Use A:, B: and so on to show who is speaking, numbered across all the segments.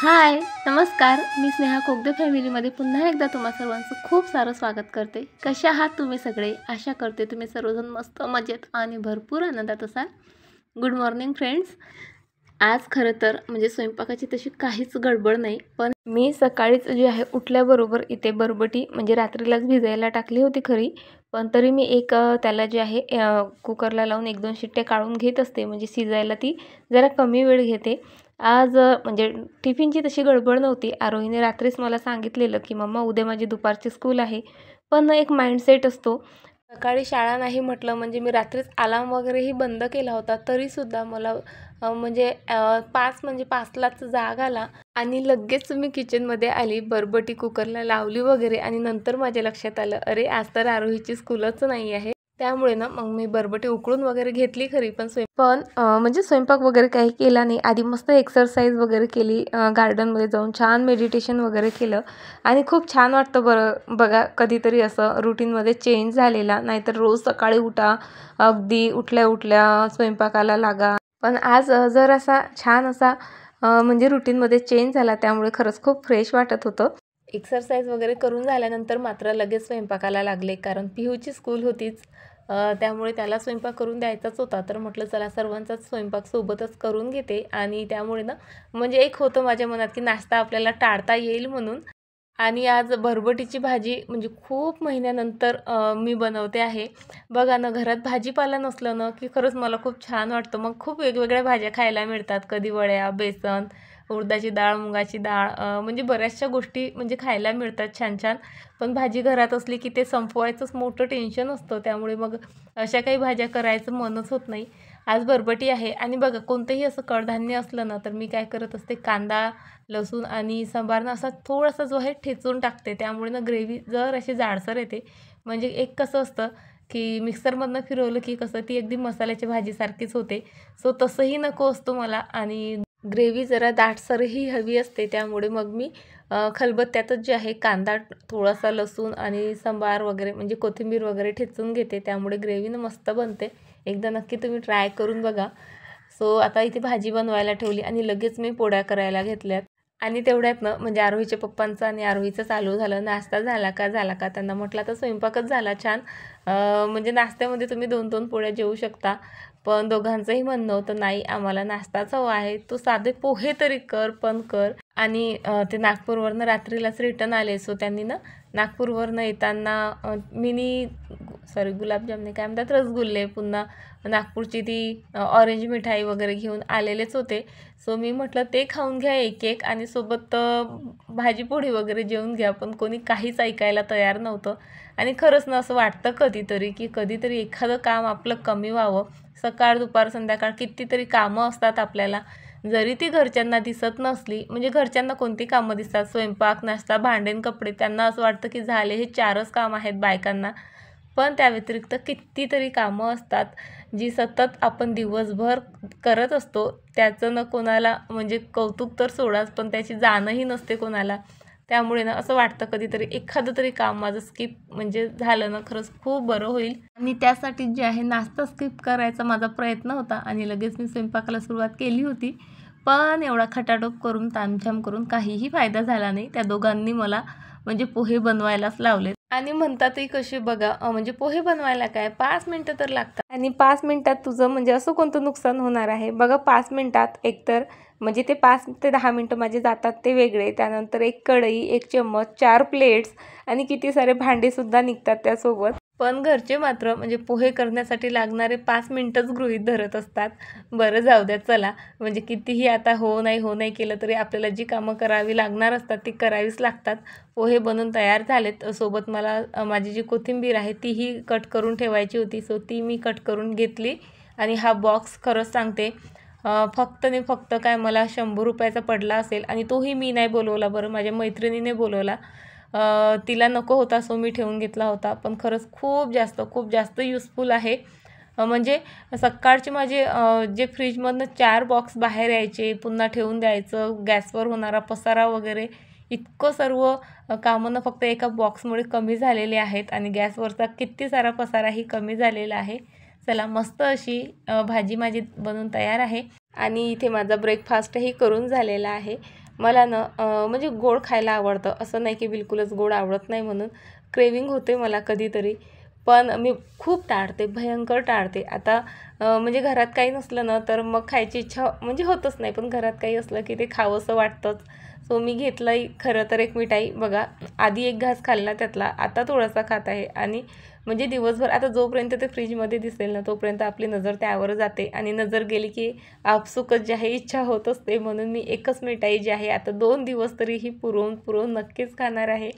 A: हाय, नमस्कार. मी स्नेहा कोगदे फॅमिलीमध्ये पुन्हा एकदा तुम्हा सर्वांचं खूप सारं स्वागत करते. कशा आहात तुम्ही सगळे? आशा करते तुम्ही सर्वजण मस्त मजेत आणि भरपूर आनंदात असाल. Good morning friends. आज खरं तर म्हणजे स्वयंपाकाची तशी काहीच गडबड नाही, पण मी सकाळीच जे आहे उठल्याबरोबर इथे बरबटी म्हणजे रात्रीलाच भिजायला टाकली होती खरी, पण तरी मी त्याला जे आहे कुकरला लावून 1-2 शिट्ट्या काढून घेत असते, म्हणजे शिजायला ती जरा कमी वेळ घेते. आज म्हणजे टिफिनची तशी गडबड नव्हती. आरोहीने रात्रीच मला सांगितलेलं, की "मम्मा उद्या माझी दुपारची स्कूल आहे." पण एक माइंडसेट असतो. सकाळी शाळा नाही म्हटलं म्हणजे मी रात्रीच अलार्म वगैरेही बंद केला होता. तरीसुद्धा मला 5 म्हणजे 5लाच जाग आला आणि लगेच मी किचनमध्ये आली, बरबटी कुकरला लावली वगैरे आणि नंतर माझ्या लक्षात आलं, अरे आज तर आरोहीची स्कूलच नाही आहे. त्यामुळे ना मग मी बरबटी उकळून वगैरे घेतली खरी, पण म्हणजे स्वयंपाक वगैरे काही केला नाही. आधी मस्त एक्सरसाइज वगैरे केली, गार्डनमध्ये जाऊन छान मेडिटेशन वगैरे केलं आणि खूप छान वाटतं बरं बघा कधीतरी असं रुटीनमध्ये चेंज झालेला. नाहीतर रोज सकाळी उठा, अगदी उठल्या-उठल्या स्वयंपाकाला लागा. पण आज जरासा छान असा म्हणजे रुटीनमध्ये चेंज झाला, त्यामुळे खरंच खूप फ्रेश वाटत होतं. एक्सरसाइज वगैरे करून झाल्यानंतर मात्र लगेच स्वयंपाकाला लागले, कारण पिहूची स्कूल होतीच. त्यामुळे त्याला स्वयंपाक करून द्यायचाच होता. तर म्हटलं चला सर्वांचाच स्वयंपाक सोबतच करून घेते आणि त्यामुळे ना म्हणजे एक होतं माझ्या मनात, की नाश्ता आपल्याला टाळता येईल म्हणून. आणि आज बरबटीची भाजी म्हणजे खूप महिन्यानंतर मी बनवते आहे. बघा ना, घरात भाजीपाला नसलं ना, की खरंच मला खूप छान वाटतं. मग खूप वेगवेगळ्या भाज्या खायला मिळतात. कधी वड्या, बेसन, उडदाची डाळ, मुगाची डाळ, म्हणजे बऱ्याचशा गोष्टी म्हणजे खायला मिळतात छान-छान. पण भाजी घरात असली की ते संपवायचंच मोठं टेन्शन असतं. त्यामुळे मग अशा काही भाज्या करायचं मनच होत नाही. आज बरबटी आहे आणि बघा कोणतंही असं कडधान्य असलं ना, तर मी काय करत असते, कांदा, लसूण आणि सांबार असा थोडासा जो आहे ठेचून टाकते. त्यामुळे ना ग्रेव्ही अशी जाडसर येते. म्हणजे एक कसं असतं, की मिक्सरमधनं फिरवलं की कसं ती अगदी मसाल्याच्या भाजीसारखीच होते. सो तसंही नको असतो मला आणि ग्रेव्ही जरा दाटसरही हवी असते. त्यामुळे मग मी खलबत्त्यातच जे आहे कांदा, थोडासा लसूण आणि सांबार वगैरे म्हणजे कोथिंबीर वगैरे ठेचून घेते. त्यामुळे ग्रेव्ही ना मस्त बनते. एकदा नक्की तुम्ही ट्राय करून बघा. सो आता इथे भाजी बनवायला ठेवली आणि लगेच मी पोळ्या करायला घेतल्यात. आणि तेवढ्यात ना म्हणजे आरोहीच्या पप्पांचं आणि आरोहीचं चालू झालं, नाश्ता झाला का, झाला का? त्यांना म्हटलं आता स्वयंपाकच झाला छान. म्हणजे नाश्त्यामध्ये तुम्ही 2-2 पोळ्या जेवू शकता. पण दोघांचंही म्हणणं होतं, नाही आम्हाला नाश्ताच हवा आहे. तू साधे पोहे तरी कर, पण कर. आणि ते नागपूरवरनं रात्रीलाच रिटर्न आले. सो त्यांनी ना नागपूरवरनं येताना मिनी गुलाबजाम नाही काय म्हणतात, रसगुल्ले, पुन्हा नागपूरची ती ऑरेंज मिठाई वगैरे घेऊन आलेलेच होते. सो मी म्हटलं ते खाऊन घ्या एक-एक आणि सोबत भाजी-पोळी वगैरे जेवून घ्या. पण कोणी काहीच ऐकायला तयार नव्हतं. आणि खरंच ना असं वाटतं कधीतरी, की कधीतरी एखादं काम आपलं कमी व्हावं. सकाळ, दुपार, संध्याकाळ कितीतरी कामं असतात आपल्याला. जरी ती घरच्यांना दिसत नसली, म्हणजे घरच्यांना कोणती कामं दिसतात, स्वयंपाक, नाश्ता, भांडे, कपडे. त्यांना असं वाटतं की झाले हे 4च कामं आहेत बायकांना. पण त्या व्यतिरिक्त कितीतरी कामं असतात, जी सतत आपण दिवसभर करत असतो. त्याचं ना कोणाला म्हणजे कौतुक तर सोडाच, पण त्याची जाणही नसते कोणाला. त्यामुळे ना असं वाटतं कधीतरी एखादं तरी काम माझं स्किप म्हणजे झालं ना खरंच खूप बरं होईल. आणि त्यासाठी जे आहे नाश्ता स्किप करायचा माझा प्रयत्न होता आणि लगेच मी स्वयंपाकाला सुरुवात केली होती. पण एवढा खटाटोप करून, तामझाम करून काहीही फायदा झाला नाही. त्या दोघांनी मला म्हणजे पोहे बनवायलाच लावले. आणि म्हणतातही कसे बघा, म्हणजे पोहे बनवायला काय 5 मिनिटं तर लागतात आणि 5 मिनिटात तुझं म्हणजे असं कोणतं नुकसान होणार आहे? बघा 5 मिनिटात एकतर म्हणजे ते 5 ते 10 मिनिटं माझे जातात ते वेगळे. त्यानंतर 1 कढई, 1 चम्मच, 4 प्लेट्स आणि किती सारे भांडेसुद्धा निघतात त्यासोबत. पण घरचे मात्र म्हणजे पोहे करण्यासाठी लागणारे 5 मिनिटंच गृहीत धरत असतात. बरं जाऊ द्या चला, म्हणजे कितीही आता हो नाही केलं तरी आपल्याला जी कामं करावी लागणार असतात ती करावीच लागतात. पोहे बनवून तयार झालेत. सोबत मला माझी जी कोथिंबीर आहे तीही कट करून ठेवायची होती. सो ती मी कट करून घेतली आणि हा बॉक्स खरंच सांगते फक्त आणि फक्त काय मला 100 रुपयाचा पडला असेल आणि तोही मी नाही बोलवला बरं, माझ्या मैत्रिणीने बोलवला. तिला नको होता सो मी ठेवून घेतला होता. पण खरंच खूप जास्त युजफुल आहे. म्हणजे सकाळचे माझे जे फ्रीजमधनं 4 बॉक्स बाहेर यायचे, पुन्हा ठेवून द्यायचं, गॅसवर होणारा पसारा वगैरे इतकं सर्व कामं ना फक्त एका बॉक्समुळे कमी झालेले आहेत आणि गॅसवरचा किती सारा पसाराही कमी झालेला आहे. चला मस्त अशी भाजी माझी बनवून तयार आहे आणि इथे माझा ब्रेकफास्टही करून झालेला आहे. मला ना म्हणजे गोड खायला आवडतं, असं नाही की बिलकुलच गोड आवडत नाही म्हणून. क्रेविंग होते मला कधीतरी, पण मी खूप टाळते, भयंकर टाळते. आता म्हणजे घरात काही नसलं ना तर मग खायची इच्छा म्हणजे होतच नाही, पण घरात काही असलं की ते खावंसं वाटतंच. सो मी घेतलं खरं तर एक मिठाई बघा, आधी एक घास खाल्ला त्यातला, आता थोडासा खात आहे. आणि म्हणजे दिवसभर आता जोपर्यंत ते फ्रीजमध्ये दिसेल ना तोपर्यंत आपली नजर त्यावर जाते, आणि नजर गेली की आपसुकच जी आहे इच्छा होत असते. म्हणून मी एकच मिठाई जी आहे आता 2 दिवस तरी ही पुरवून पुरवून नक्कीच खाणार आहे.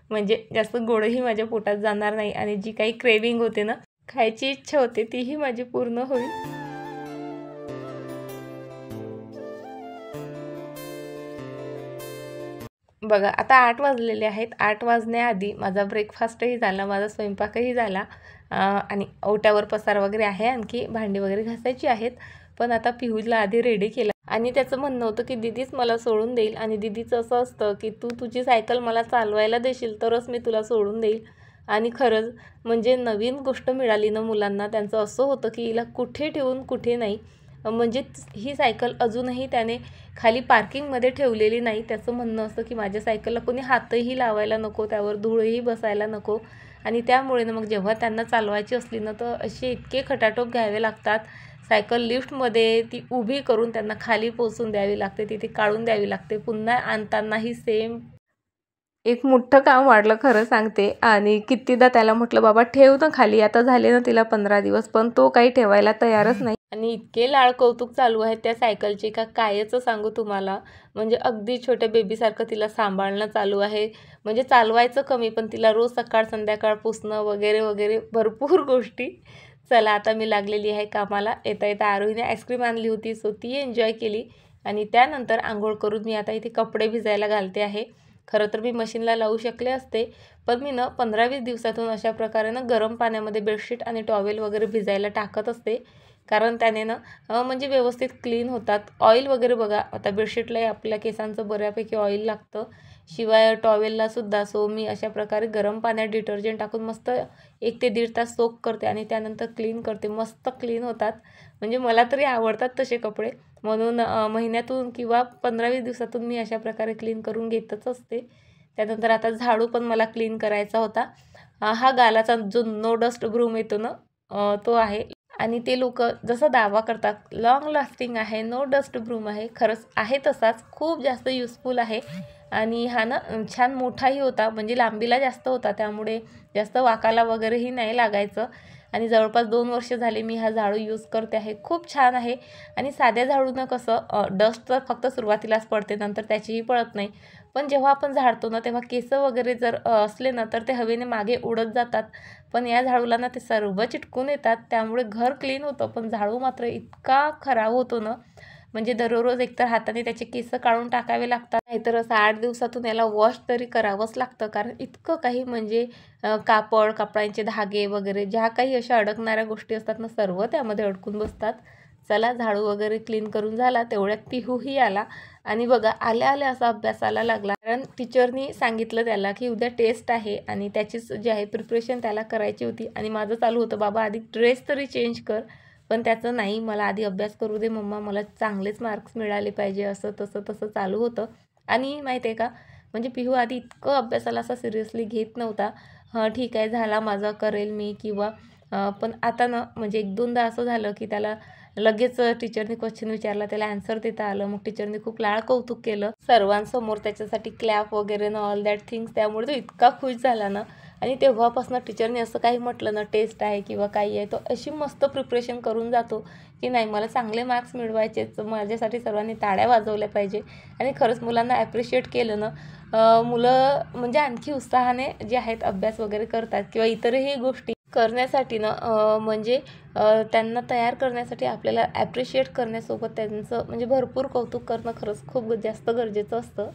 A: म्हणजे जास्त गोडही माझ्या पोटात जाणार नाही, आणि जी काही क्रेविंग होते ना, खायची इच्छा होते, तीही माझी पूर्ण होईल. बघा आता 8 वाजलेले आहेत. 8 वाजण्याआधी माझा ब्रेकफास्टही झाला, माझा स्वयंपाकही झाला, आणि ओट्यावर पसार वगैरे आहे, आणखी भांडी वगैरे घासायची आहेत. पण आता पिहूला आधी रेडी केलं, आणि त्याचं म्हणणं होतं की दीदीच मला सोडून देईल, आणि दीदीचं असं असतं की तू तुझी सायकल मला चालवायला देशील तरच मी तुला सोडून देईल. आणि खरंच म्हणजे नवीन गोष्ट मिळाली ना मुलांना, त्यांचं असं होतं की हिला कुठे ठेवून कुठे नाही. म्हणजे ही सायकल अजूनही त्याने खाली पार्किंगमध्ये ठेवलेली नाही. त्याचं म्हणणं असतं की माझ्या सायकलला कोणी हातही लावायला नको, त्यावर धूळही बसायला नको. आणि त्यामुळे ना मग जेव्हा त्यांना चालवायची असली ना तर असे इतके खटाटोप घ्यावे लागतात. सायकल लिफ्टमध्ये ती उभी करून त्यांना खाली पोहोचून द्यावी लागते, तिथे काढून द्यावी लागते. पुन्हा आणतानाही सेम एक मोठं काम वाढलं खरं सांगते. आणि कितीदा त्याला म्हटलं बाबा ठेव ना खाली, आता झाले ना तिला 15 दिवस, पण तो काही ठेवायला तयारच नाही. आणि इतके लाड कौतुक चालू आहेत त्या सायकलचे का कायच सांगू तुम्हाला. म्हणजे अगदी छोट्या बेबीसारखं तिला सांभाळणं चालू आहे. म्हणजे चालवायचं कमी, पण तिला रोज सकाळ संध्याकाळ पुसणं वगैरे वगैरे भरपूर गोष्टी. चला आता मी लागलेली आहे कामाला. येता येता आरोहीने आईस्क्रीम आणली होती, सो ती एन्जॉय केली. आणि त्यानंतर आंघोळ करून मी आता इथे कपडे भिजायला घालते आहे. खरं तर मी मशीनला लावू शकले असते, पण मी ना 15-20 दिवसातून अशा प्रकारे ना गरम पाण्यामध्ये बेडशीट आणि टॉवेल वगैरे भिजायला टाकत असते. कारण त्याने ना म्हणजे व्यवस्थित क्लीन होतात. ऑइल वगैरे बघा, आता बेडशीटलाही आपल्या केसांचं बऱ्यापैकी ऑइल लागतं, शिवाय टॉवेललासुद्धा. सो मी अशा प्रकारे गरम पाण्यात डिटर्जंट टाकून मस्त 1 ते 1.5 तास सोक करते, आणि त्यानंतर क्लीन करते. मस्त क्लीन होतात. म्हणजे मला तरी आवडतात तसे कपडे, म्हणून महिन्यातून किंवा 15-20 दिवसातून मी अशा प्रकारे क्लीन करून घेतच असते. त्यानंतर आता झाडू पण मला क्लीन करायचा होता. हा गालाचा जो नो डस्ट ब्रूम येतो ना, तो आहे. आणि ते लोकं जसं दावा करतात लाँग लास्टिंग आहे, नो डस्ट ब्रूम आहे, खरंच आहे तसाच. खूप जास्त युजफुल आहे. आणि हा ना छान मोठाही होता, म्हणजे लांबीला जास्त होता, त्यामुळे जास्त वाकाला वगैरेही नाही लागायचं. आणि जवळपास 2 वर्ष झाले मी हा झाडू यूज करते आहे. खूप छान आहे. आणि साध्या झाडूनं कसं डस्ट तर फक्त सुरुवातीलाच पडते, नंतर त्याचीही पडत नाही. पण जेव्हा आपण झाडतो ना तेव्हा केस वगैरे जर असले ना तर ते हवेने मागे उडत जातात. पण या झाडूला ना ते सर्व चिटकून येतात, त्यामुळे घर क्लीन होतं, पण झाडू मात्र इतका खराब होतो ना, म्हणजे दररोज एकतर हाताने त्याचे केस काढून टाकावे लागतात, नाहीतर असं 8 दिवसातून याला वॉश तरी करावंच लागतं. कारण इतकं काही म्हणजे कापड, कपड्यांचे धागे वगैरे ज्या काही अशा अडकणाऱ्या गोष्टी असतात ना, सर्व त्यामध्ये अडकून बसतात. चला झाडू वगैरे क्लीन करून झाला, तेवढ्यात पिहूही आला. आणि बघा आल्या आल्या असा अभ्यासाला लागला, कारण टीचरनी सांगितलं त्याला की उद्या टेस्ट आहे, आणि त्याचीच जी आहे प्रिपरेशन त्याला करायची होती. आणि माझं चालू होतं बाबा आधी ड्रेस तरी चेंज कर, पण त्याचं नाही, मला आधी अभ्यास करू दे मम्मा, मला चांगलेच मार्क्स मिळाले पाहिजे, असं तसं तसं चालू होतं. आणि माहिती आहे का, म्हणजे पिहू आधी इतकं अभ्यासाला असा सिरियसली घेत नव्हता. ठीक आहे झाला माझा, करेल मी, किंवा पण आता ना म्हणजे 1-2दा असं झालं की त्याला लगेच टीचरने क्वेश्चन विचारला, त्याला आन्सर देता आलं. मग टीचरने खूप लाड कौतुक केलं सर्वांसमोर, त्याच्यासाठी क्लॅप वगैरे ना ऑल दॅट थिंग्स. त्यामुळे तो इतका खुश झाला ना. आणि तेव्हापासून टीचरने असं काही म्हटलं ना, टेस्ट आहे किंवा काही आहे, तो अशी मस्त प्रिपरेशन करून जातो की नाही मला चांगले मार्क्स मिळवायचेच, माझ्यासाठी सर्वांनी टाळ्या वाजवल्या पाहिजे. आणि खरंच मुलांना ॲप्रिशिएट केलं ना, मुलं म्हणजे आणखी उत्साहाने जे आहेत अभ्यास वगैरे करतात, किंवा इतरही गोष्टी करण्यासाठी ना म्हणजे त्यांना तयार करण्यासाठी आपल्याला ॲप्रिशिएट करण्यासोबत त्यांचं म्हणजे भरपूर कौतुक करणं खरंच खूप जास्त गरजेचं असतं.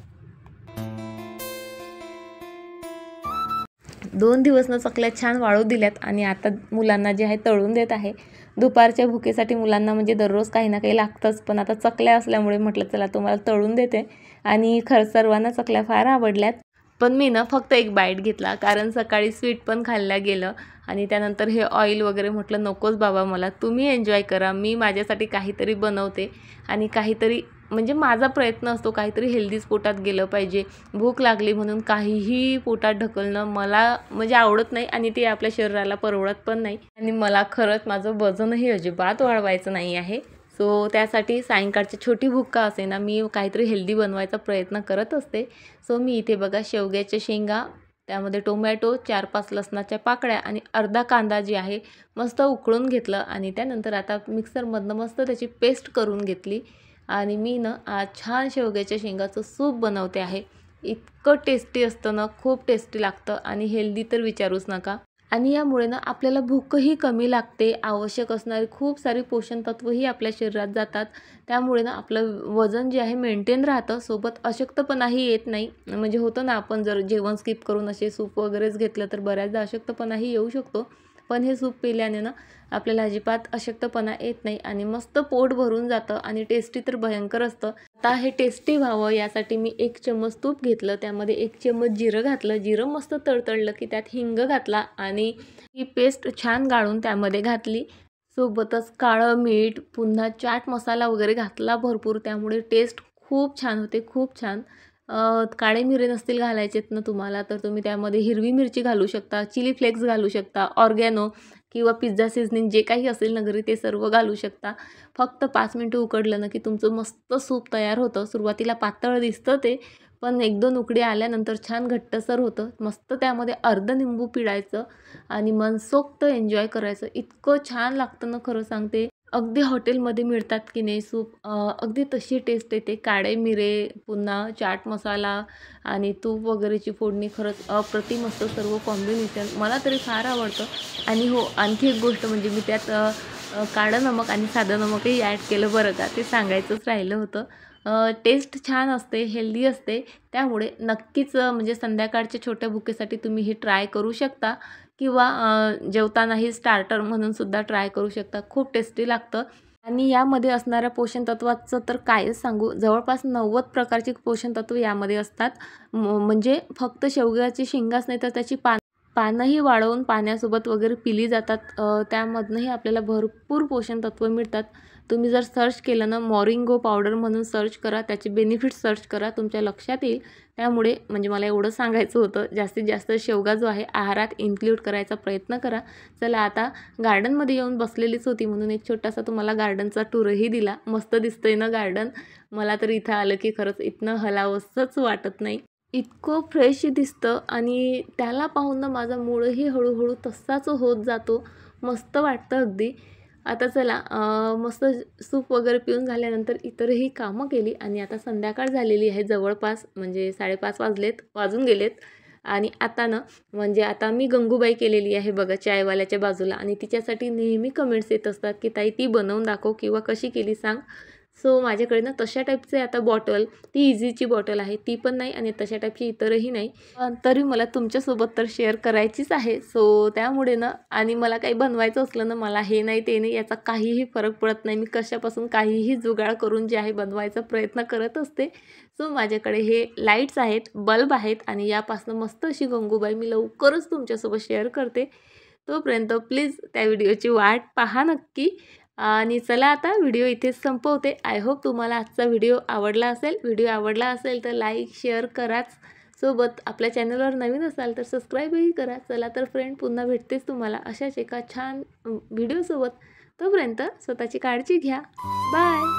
A: 2 दिवस ना चकल्या छान वाळू दिल्यात, आणि आता मुलांना जे आहे तळून देत आहे. दुपारच्या भुकेसाठी मुलांना म्हणजे दररोज काही ना काही लागतंच, पण आता चकल्या असल्यामुळे म्हटलं चला तुम्हाला तळून देते. आणि खरं सर्वांना चकल्या फार आवडल्यात. पण मी ना फक्त एक बाईट घेतला, कारण सकाळी स्वीट पण खाल्ल्या गेलं, आणि त्यानंतर हे ऑइल वगैरे म्हटलं नकोच बाबा मला, तुम्ही एन्जॉय करा, मी माझ्यासाठी काहीतरी बनवते. आणि काहीतरी म्हणजे माझा प्रयत्न असतो काहीतरी हेल्दीच पोटात गेलं पाहिजे. भूक लागली म्हणून काहीही पोटात ढकलणं मला म्हणजे आवडत नाही आणि ते आपल्या शरीराला परवडत पण नाही. आणि मला खरंच माझं वजनही अजिबात वाढवायचं नाही आहे. सो त्यासाठी सायंकाळची छोटी भूक का असेना मी काहीतरी हेल्दी बनवायचा प्रयत्न करत असते. सो मी इथे बघा शेवग्याच्या शेंगा, त्यामध्ये टोमॅटो, 4-5 लसणाच्या पाकळ्या आणि अर्धा कांदा जे आहे मस्त उकळून घेतलं आणि त्यानंतर आता मिक्सरमधनं मस्त त्याची पेस्ट करून घेतली. आणि मी ना आज छान शेवग्याच्या शेंगाचं सूप बनवते आहे. इतकं टेस्टी असतं ना, खूप टेस्टी लागतं आणि हेल्दी तर विचारूच नका. आणि यामुळे ना आपल्याला भूकही कमी लागते. आवश्यक असणारी खूप सारी पोषण तत्वही आपल्या शरीरात जातात. त्यामुळे ना आपलं वजन जे आहे मेंटेन राहतं. सोबत अशक्तपणाही येत नाही. म्हणजे होतं ना आपण जर जेवण स्किप करून असे सूप वगैरेच घेतलं तर बऱ्याचदा अशक्तपणाही येऊ शकतो. पण हे सूप पिल्याने ना आपल्याला अजिबात अशक्तपणा येत नाही आणि मस्त पोट भरून जातं आणि टेस्टी तर भयंकर असतं. आता हे टेस्टी व्हावं यासाठी मी 1 चम्मच तूप घेतलं, त्यामध्ये 1 चम्मच जिरं घातलं. जिरं मस्त तळतळलं की त्यात हिंग घातला आणि ही पेस्ट छान गाळून त्यामध्ये घातली. सोबतच काळं मीठ, पुन्हा चाट मसाला वगैरे घातला भरपूर, त्यामुळे टेस्ट खूप छान होते, खूप छान. काळे मिरे नसतील घालायचेत ना तुम्हाला तर तुम्ही त्यामध्ये हिरवी मिरची घालू शकता, चिली फ्लेक्स घालू शकता, ऑर्गॅनो किंवा पिझ्झा सीझनिंग जे काही असेल ना घरी ते सर्व घालू शकता. फक्त 5 मिनिटं उकडलं ना की तुमचं मस्त सूप तयार होतं. सुरुवातीला पातळ दिसतं ते, पण 1-2 उकडी आल्यानंतर छान घट्टसर होतं. मस्त त्यामध्ये अर्ध लिंबू पिळायचं आणि मनसोक्त एन्जॉय करायचं. इतकं छान लागतं ना खरं सांगते. अगदी हॉटेलमध्ये मिळतात की नाही सूप, अगदी तशी टेस्ट येते. काळे मिरे, पुन्हा चाट मसाला आणि तूप वगैरेची फोडणी खरंच अप्रतिम असतं सर्व कॉम्बिनेशन. मला तरी फार आवडतं. आणि हो, आणखी एक गोष्ट म्हणजे मी त्यात काळं नमक आणि साधं नमकही ॲड केलं बरं का, ते सांगायचंच राहिलं होतं. टेस्ट छान असते, हेल्दी असते. त्यामुळे नक्कीच म्हणजे संध्याकाळच्या छोट्या भुकेसाठी तुम्ही हे ट्राय करू शकता किंवा जेवतानाही स्टार्टर म्हणून सुद्धा ट्राय करू शकता. खूप टेस्टी लागतं. आणि यामध्ये असणाऱ्या पोषण तत्वाचं तर कायच सांगू, जवळपास 90 प्रकारची पोषण तत्व यामध्ये असतात. म्हणजे फक्त शेवग्याची शेंगाच नाही तर त्याची पानंही वाळवून पाण्यासोबत वगैरे पिली जातात. त्यामधनंही आपल्याला भरपूर पोषण तत्व मिळतात. तुम्ही जर सर्च केलं ना मॉरिंगो पावडर म्हणून सर्च करा, त्याचे बेनिफिट्स सर्च करा, तुमच्या लक्षात येईल. त्यामुळे म्हणजे मला एवढं सांगायचं होतं, जास्तीत जास्त शेवगा जो आहे आहारात इन्क्लूड करायचा प्रयत्न करा. चला आता गार्डनमध्ये येऊन बसलेलीच होती म्हणून एक छोटासा तुम्हाला गार्डनचा टूरही दिला. मस्त दिसतंय ना गार्डन. मला तर इथं आलं की खरंच इथनं हलावंसंच वाटत नाही. इतकं फ्रेश दिसतं आणि त्याला पाहून ना माझा मूडही हळूहळू तसाच होत जातो. मस्त वाटतं अगदी. आता चला मस्त सूप वगैरे पिऊन झाल्यानंतर इतरही कामं केली आणि आता संध्याकाळ झालेली आहे जवळपास, म्हणजे 5:30 वाजून गेलेत. आणि आता ना म्हणजे आता मी गंगूबाई केलेली आहे बघा चायवाल्याच्या बाजूला, आणि तिच्यासाठी नेहमी कमेंट्स येत असतात की ताई ती बनवून दाखव किंवा कशी केली सांग. सो माझ्याकडे ना तशा टाईपचे आता बॉटल, ती इझीची बॉटल आहे ती पण नाही आणि तशा टाईपची इतरही नाही. तरी मला तुमच्यासोबत तर शेअर करायचीच आहे. सो त्यामुळे ना, आणि मला काही बनवायचं असलं ना, मला हे नाही ते नाही याचा काहीही फरक पडत नाही. मी कशापासून काहीही जुगाड करून जे आहे बनवायचा प्रयत्न करत असते. सो माझ्याकडे हे लाईट्स आहेत, बल्ब आहेत आणि यापासून मस्त अशी गंगूबाई मी लवकरच तुमच्यासोबत शेअर करते. तोपर्यंत प्लीज त्या व्हिडिओची वाट पहा नक्की. आणि चला आता व्हिडिओ इथेच संपवते. आय होप तुम्हाला आजचा व्हिडिओ आवडला असेल. व्हिडिओ आवडला असेल तर लाईक शेअर कराच. सोबत आपल्या चॅनलवर नवीन असाल तर सबस्क्राईबही करा. चला तर फ्रेंड, पुन्हा भेटतेच तुम्हाला अशाच एका छान व्हिडिओसोबत. तोपर्यंत स्वतःची काळजी घ्या. बाय.